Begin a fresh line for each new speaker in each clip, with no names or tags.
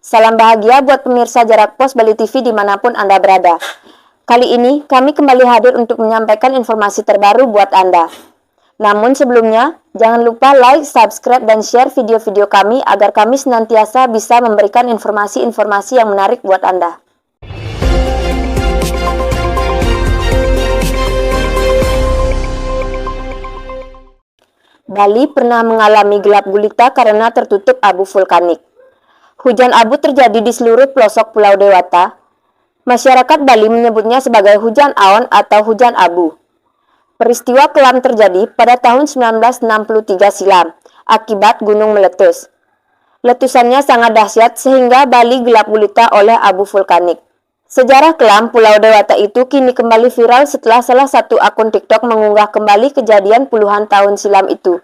Salam bahagia buat pemirsa Jarak Pos Bali TV dimanapun Anda berada. Kali ini kami kembali hadir untuk menyampaikan informasi terbaru buat Anda. Namun sebelumnya, jangan lupa like, subscribe, dan share video-video kami agar kami senantiasa bisa memberikan informasi-informasi yang menarik buat Anda. Bali pernah mengalami gelap gulita karena tertutup abu vulkanik. Hujan abu terjadi di seluruh pelosok Pulau Dewata. Masyarakat Bali menyebutnya sebagai hujan awan atau hujan abu. Peristiwa kelam terjadi pada tahun 1963 silam akibat gunung meletus. Letusannya sangat dahsyat sehingga Bali gelap gulita oleh abu vulkanik. Sejarah kelam Pulau Dewata itu kini kembali viral setelah salah satu akun TikTok mengunggah kembali kejadian puluhan tahun silam itu.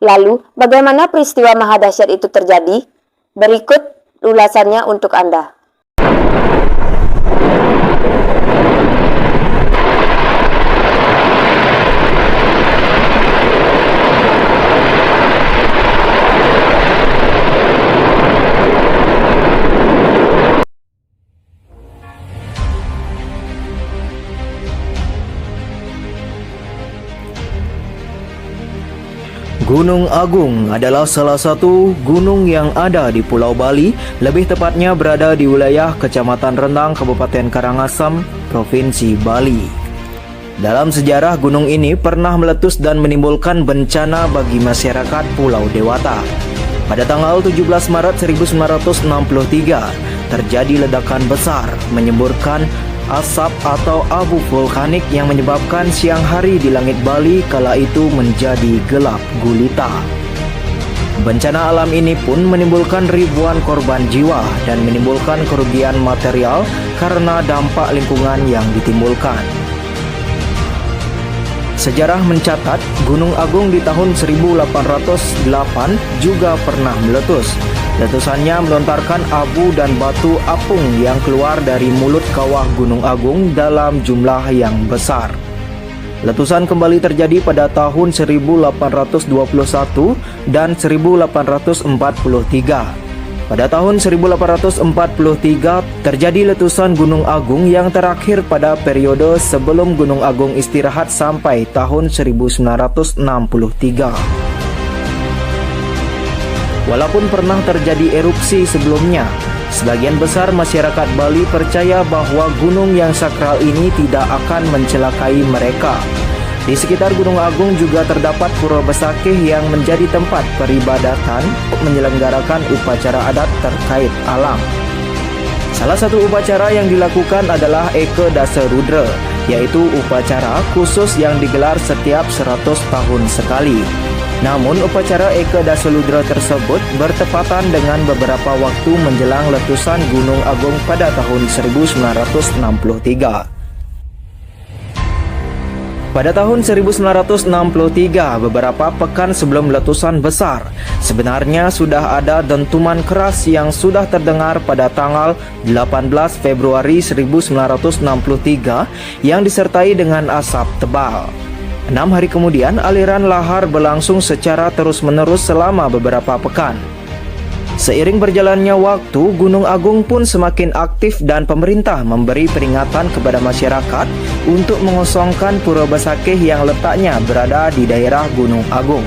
Lalu, bagaimana peristiwa maha dahsyat itu terjadi? Berikut ulasannya untuk Anda.
Gunung Agung adalah salah satu gunung yang ada di Pulau Bali, lebih tepatnya berada di wilayah Kecamatan Rendang, Kabupaten Karangasem, Provinsi Bali. Dalam sejarah, gunung ini pernah meletus dan menimbulkan bencana bagi masyarakat Pulau Dewata. Pada tanggal 17 Maret 1963, terjadi ledakan besar menyemburkan asap atau abu vulkanik yang menyebabkan siang hari di langit Bali kala itu menjadi gelap gulita. Bencana alam ini pun menimbulkan ribuan korban jiwa dan menimbulkan kerugian material karena dampak lingkungan yang ditimbulkan. Sejarah mencatat Gunung Agung di tahun 1808 juga pernah meletus. Letusannya melontarkan abu dan batu apung yang keluar dari mulut kawah Gunung Agung dalam jumlah yang besar. Letusan kembali terjadi pada tahun 1821 dan 1843. Pada tahun 1843 terjadi letusan Gunung Agung yang terakhir pada periode sebelum Gunung Agung istirahat sampai tahun 1963. Walaupun pernah terjadi erupsi sebelumnya, sebagian besar masyarakat Bali percaya bahwa gunung yang sakral ini tidak akan mencelakai mereka. Di sekitar Gunung Agung juga terdapat Pura Besakih yang menjadi tempat peribadatan untuk menyelenggarakan upacara adat terkait alam. Salah satu upacara yang dilakukan adalah Eka Dasa Rudra, yaitu upacara khusus yang digelar setiap 100 tahun sekali. Namun upacara Eka Dasa Rudra tersebut bertepatan dengan beberapa waktu menjelang letusan Gunung Agung pada tahun 1963. Pada tahun 1963, beberapa pekan sebelum letusan besar, sebenarnya sudah ada dentuman keras yang sudah terdengar pada tanggal 18 Februari 1963 yang disertai dengan asap tebal. 6 hari kemudian, aliran lahar berlangsung secara terus-menerus selama beberapa pekan. Seiring berjalannya waktu, Gunung Agung pun semakin aktif dan pemerintah memberi peringatan kepada masyarakat untuk mengosongkan Pura Besakih yang letaknya berada di daerah Gunung Agung.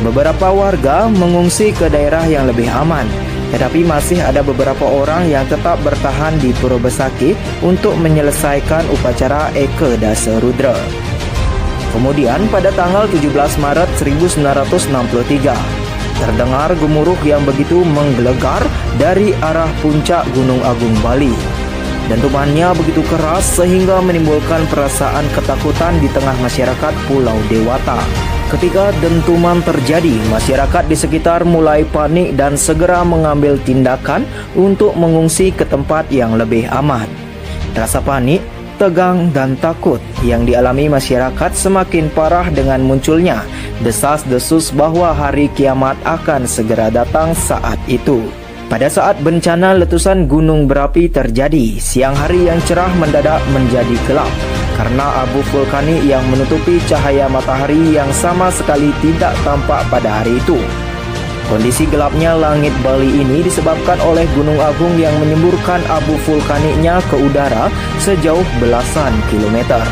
Beberapa warga mengungsi ke daerah yang lebih aman, tetapi masih ada beberapa orang yang tetap bertahan di Pura Besakih untuk menyelesaikan upacara Eka Dasa Rudra. Kemudian pada tanggal 17 Maret 1963, terdengar gemuruh yang begitu menggelegar dari arah puncak Gunung Agung Bali. Dentumannya begitu keras sehingga menimbulkan perasaan ketakutan di tengah masyarakat Pulau Dewata. Ketika dentuman terjadi, masyarakat di sekitar mulai panik dan segera mengambil tindakan untuk mengungsi ke tempat yang lebih aman. Rasa panik, tegang dan takut yang dialami masyarakat semakin parah dengan munculnya desas-desus bahwa hari kiamat akan segera datang saat itu. Pada saat bencana letusan gunung berapi terjadi, siang hari yang cerah mendadak menjadi gelap karena abu vulkanik yang menutupi cahaya matahari yang sama sekali tidak tampak pada hari itu. Kondisi gelapnya langit Bali ini disebabkan oleh Gunung Agung yang menyemburkan abu vulkaniknya ke udara sejauh belasan kilometer.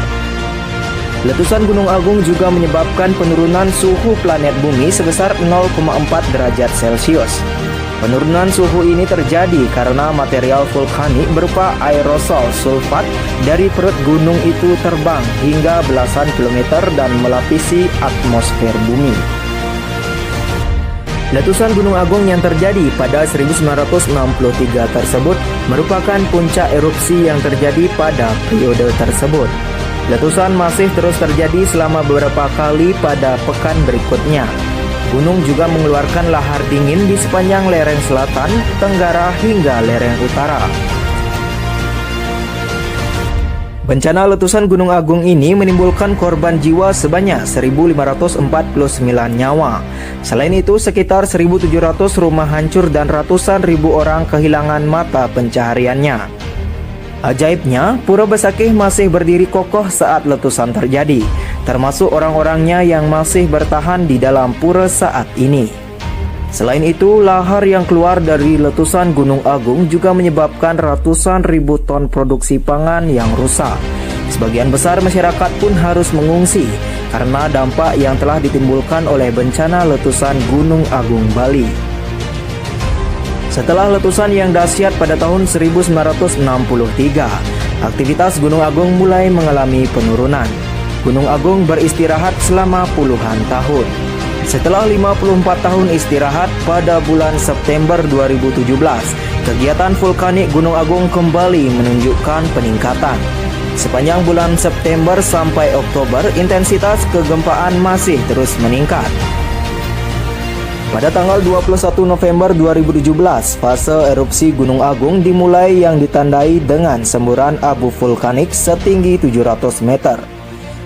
Letusan Gunung Agung juga menyebabkan penurunan suhu planet bumi sebesar 0,4 derajat Celcius. Penurunan suhu ini terjadi karena material vulkanik berupa aerosol sulfat dari perut gunung itu terbang hingga belasan kilometer dan melapisi atmosfer bumi. Letusan Gunung Agung yang terjadi pada 1963 tersebut merupakan puncak erupsi yang terjadi pada periode tersebut. Letusan masih terus terjadi selama beberapa kali pada pekan berikutnya. Gunung juga mengeluarkan lahar dingin di sepanjang lereng selatan, tenggara hingga lereng utara. Bencana letusan Gunung Agung ini menimbulkan korban jiwa sebanyak 1.549 nyawa. Selain itu, sekitar 1.700 rumah hancur dan ratusan ribu orang kehilangan mata pencahariannya. Ajaibnya, Pura Besakih masih berdiri kokoh saat letusan terjadi, termasuk orang-orangnya yang masih bertahan di dalam pura saat ini. Selain itu, lahar yang keluar dari letusan Gunung Agung juga menyebabkan ratusan ribu ton produksi pangan yang rusak. Sebagian besar masyarakat pun harus mengungsi karena dampak yang telah ditimbulkan oleh bencana letusan Gunung Agung Bali. Setelah letusan yang dahsyat pada tahun 1963, aktivitas Gunung Agung mulai mengalami penurunan. Gunung Agung beristirahat selama puluhan tahun. Setelah 54 tahun istirahat, pada bulan September 2017, kegiatan vulkanik Gunung Agung kembali menunjukkan peningkatan. Sepanjang bulan September sampai Oktober, intensitas kegempaan masih terus meningkat. Pada tanggal 21 November 2017, fase erupsi Gunung Agung dimulai yang ditandai dengan semburan abu vulkanik setinggi 700 meter.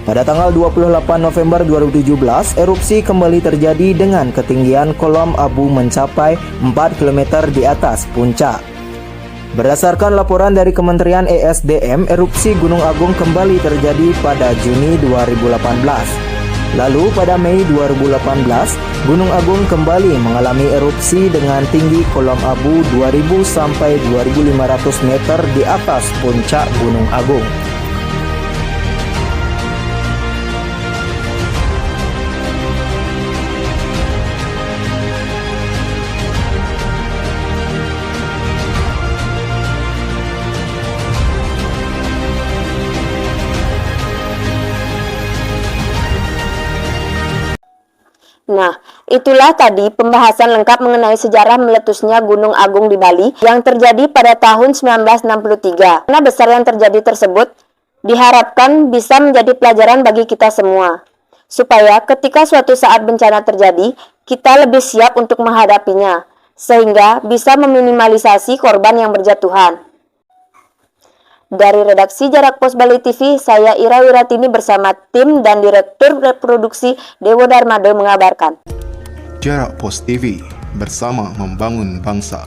Pada tanggal 28 November 2017, erupsi kembali terjadi dengan ketinggian kolom abu mencapai 4 km di atas puncak. Berdasarkan laporan dari Kementerian ESDM, erupsi Gunung Agung kembali terjadi pada Juni 2018. Lalu pada Mei 2018, Gunung Agung kembali mengalami erupsi dengan tinggi kolom abu 2000 sampai 2500 meter di atas puncak Gunung Agung.
Nah, itulah tadi pembahasan lengkap mengenai sejarah meletusnya Gunung Agung di Bali yang terjadi pada tahun 1963. Karena besar yang terjadi tersebut diharapkan bisa menjadi pelajaran bagi kita semua, supaya ketika suatu saat bencana terjadi, kita lebih siap untuk menghadapinya, sehingga bisa meminimalisasi korban yang berjatuhan. Dari redaksi Jarak Pos Bali TV, saya Ira Wiratini bersama tim dan Direktur Reproduksi Dewo Darmado mengabarkan.
Jarak Pos TV, bersama membangun bangsa.